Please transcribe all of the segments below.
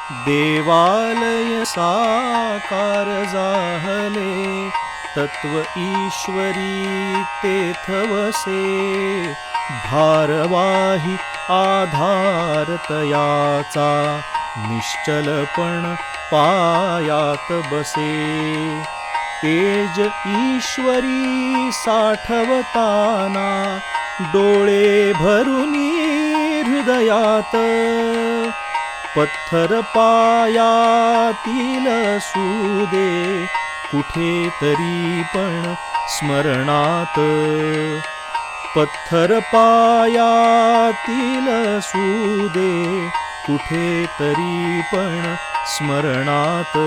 देवालय साकार जाहले, तत्व ईश्वरी तेथ वसे. भारवाही आधार तयाचा, निश्चलपण पायात बसे. तेज ईश्वरी साठवताना, डोळे भरुनी हृदयात. पत्थर पायातील सुदे, कुठेतरी पण स्मरणात. पत्थर पायातील सुदे, कुठेतरी पण स्मरणात.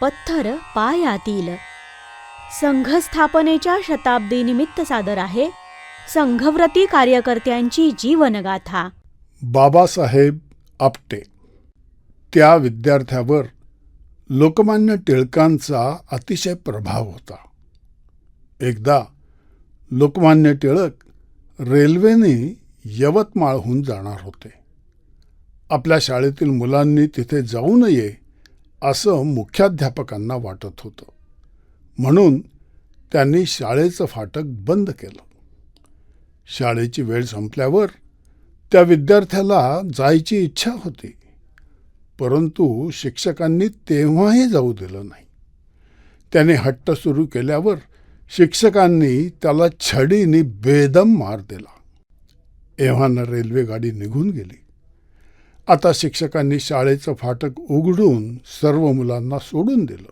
पत्थर पायातील. संघस्थापनेच्या शताब्दीनिमित्त सादर आहे संघव्रती कार्यकर्त्यांची जीवनगाथा. बाबासाहेब आपटे. त्या विद्यार्थ्यावर लोकमान्य टिळकांचा अतिशय प्रभाव होता. एकदा लोकमान्य टिळक रेल्वेने यवतमाळहून जाणार होते. आपल्या शाळेतील मुलांनी तिथे जाऊ नये असं मुख्याध्यापकांना वाटत होतं. म्हणून त्यांनी शाळेचं फाटक बंद केलं. शाळेची वेळ संपल्यावर त्या विद्यार्थ्याला जायची इच्छा होती, परंतु शिक्षकांनी तेव्हाही जाऊ दिलं नाही. त्याने हट्ट सुरू केल्यावर शिक्षकांनी त्याला छडीने बेदम मार दिला. एव्हाना रेल्वेगाडी निघून गेली. आता शिक्षकांनी शाळेचं फाटक उघडून सर्व मुलांना सोडून दिलं.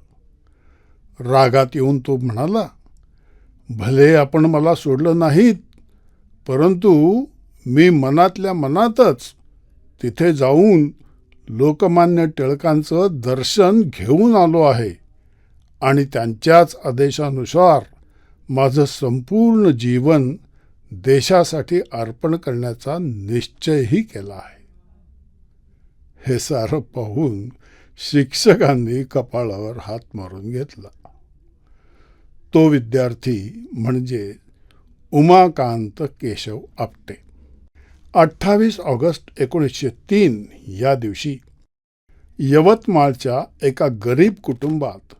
रागात येऊन तो म्हणाला, भले आपण मला सोडलं नाहीत, परंतु मी मनातल्या मनातच तिथे जाऊन लोकमान्य टिळकांचं दर्शन घेऊन आलो आहे आणि त्यांच्याच आदेशानुसार माझं संपूर्ण जीवन देशासाठी अर्पण करण्याचा निश्चयही केला आहे. हे सारं पाहून शिक्षकांनी कपाळावर हात मारून घेतला. तो विद्यार्थी म्हणजे उमाकांत केशव आपटे. 28 ऑगस्ट 1903 या दिवशी यवतमाळच्या एका गरीब कुटुंबात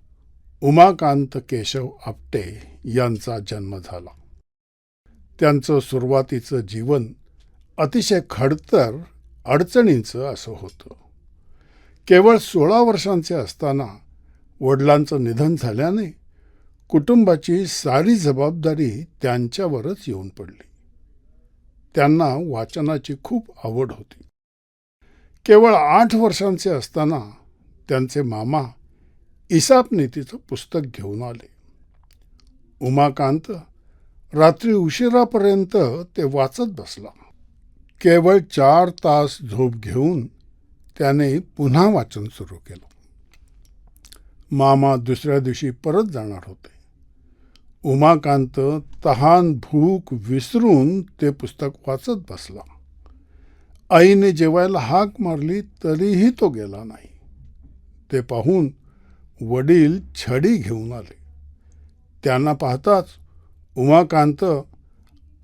उमाकांत केशव आपटे यांचा जन्म झाला. त्यांचं सुरुवातीचं जीवन अतिशय खडतर अडचणींचं असं होतं. केवळ 16 वर्षांचे असताना वडिलांचं निधन झाल्याने कुटुंबाची सारी जबाबदारी त्यांच्यावरच येऊन पडली. त्यांना वाचनाची खूप आवड होती. केवळ 8 वर्षांचे असताना त्यांचे मामा इसापनीतीचं पुस्तक घेऊन आले. उमाकांत रात्री उशिरापर्यंत ते वाचत बसला. केवळ 4 तास झोप घेऊन त्याने पुन्हा वाचन सुरू केलं. मामा दुसऱ्या दिवशी परत जाणार होते. उमाकांत तहान भूक विसरून ते पुस्तक वाचत बसला. आईने जेवायला हाक मारली तरीही तो गेला नाही. ते पाहून वडील छडी घेऊन आले. त्यांना पाहताच उमाकांत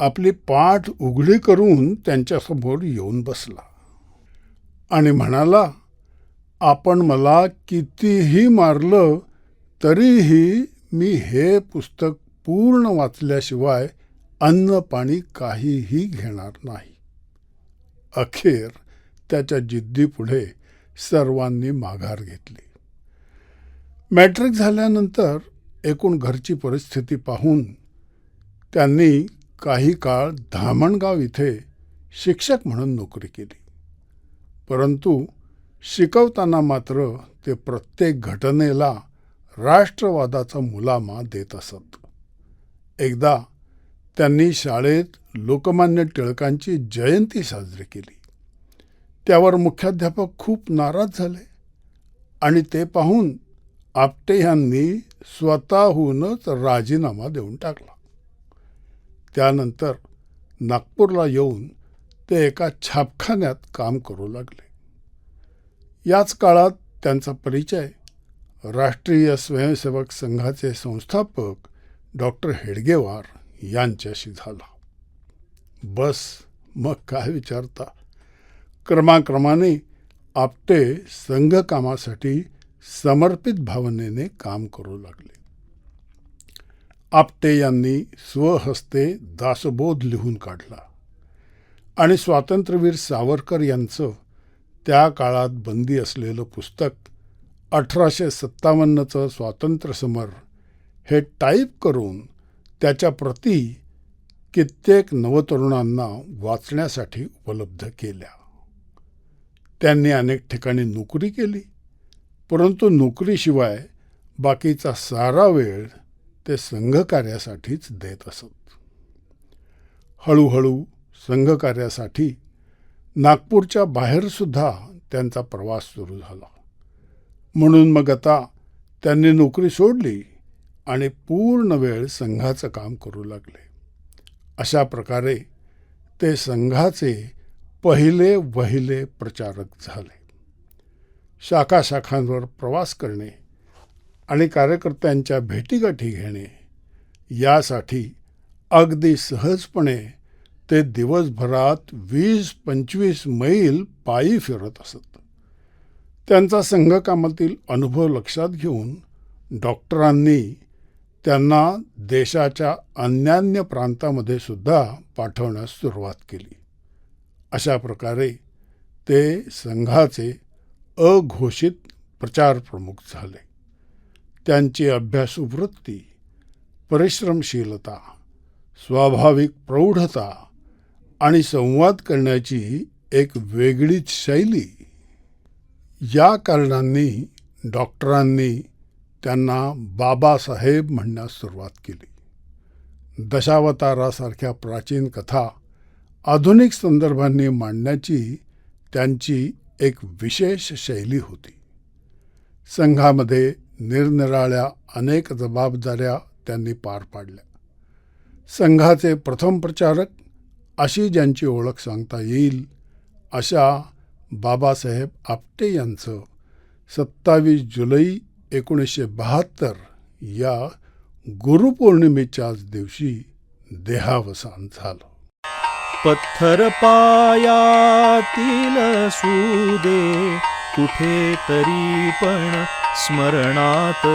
आपली पाठ उघडी करून त्यांच्यासमोर येऊन बसला आणि म्हणाला, आपण मला कितीही मारलं तरीही मी हे पुस्तक पूर्ण वाचल्याशिवाय अन्न पाणी काहीही घेणार नाही. अखेर त्याच्या जिद्दीपुढे सर्वांनी माघार घेतली. मॅट्रिक झाल्यानंतर एकूण घरची परिस्थिती पाहून त्यांनी काही काळ धामणगाव इथे शिक्षक म्हणून नोकरी केली. परंतु शिकवताना मात्र ते प्रत्येक घटनेला राष्ट्रवादाचा मुलामा देत असत. एकदा त्यांनी शाळेत लोकमान्य टिळकांची जयंती साजरी केली. त्यावर मुख्याध्यापक खूप नाराज झाले आणि ते पाहून आपटे यांनी स्वतःहूनच राजीनामा देऊन टाकला. त्यानंतर नागपूरला येऊन ते एका छापखान्यात काम करू लागले. याच काळात त्यांचा परिचय राष्ट्रीय स्वयंसेवक संघाचे संस्थापक डॉक्टर हेडगेवार यांच्याशी झाला. बस मग काय विचारता, क्रमाक्रमाने आपटे संघकामासाठी समर्पित भावनेने काम करू लागले. आपटे यांनी स्वहस्ते दासबोध लिहून काढला आणि स्वातंत्र्यवीर सावरकर यांचं त्या काळात बंदी असलेलं पुस्तक 1857चं स्वातंत्र्यसमर हे टाईप करून त्याच्या प्रती कित्येक नवतरुणांना वाचण्यासाठी उपलब्ध केल्या. त्यांनी अनेक ठिकाणी नोकरी केली, परंतु नोकरीशिवाय बाकीचा सारा वेळ ते संघकार्यासाठीच देत असत. हळूहळू संघकार्यासाठी नागपूरच्या बाहेरसुद्धा त्यांचा प्रवास सुरू झाला. म्हणून मग आता त्यांनी नोकरी सोडली आणि पूर्ण वेळ संघाचं काम करू लागले. अशा प्रकारे ते संघाचे वहिले प्रचारक झाले. शाखाशाखांवर प्रवास करणे आणि कार्यकर्त्यांच्या भेटीगाठी घेणे यासाठी अगदी सहजपणे ते दिवसभरात 20-25 मैल पायी फिरत असत. त्यांचा संघकामातील अनुभव लक्षात घेऊन डॉक्टरांनी त्यांना देशाच्या अन्यान्य प्रांतामध्ये सुद्धा पाठवण्यास सुरुवात केली. अशा प्रकारे ते संघाचे अघोषित प्रचार प्रमुख झाले. त्यांची अभ्यासू वृत्ती, परिश्रमशीलता, स्वाभाविक प्रौढता आणि संवाद करण्याची एक वेगळीच शैली या कारणांनी डॉक्टरांनी त्यांना बाबासाहेब म्हणण्यास सुरुवात केली. दशावतारासारख्या प्राचीन कथा आधुनिक संदर्भांनी मांडण्याची त्यांची एक विशेष शैली होती. संघामध्ये निरनिराळ्या अनेक जबाबदाऱ्या त्यांनी पार पाडल्या. संघाचे प्रथम प्रचारक अशी ज्यांची ओळख सांगता येईल अशा बाबासाहेब आपटे यांचं 27 जुलै 1972 या गुरुपौर्णिमेच्याच दिवशी देहावसान झालं. पत्थर पायातील असू दे कुठे तरी पण स्मरणात.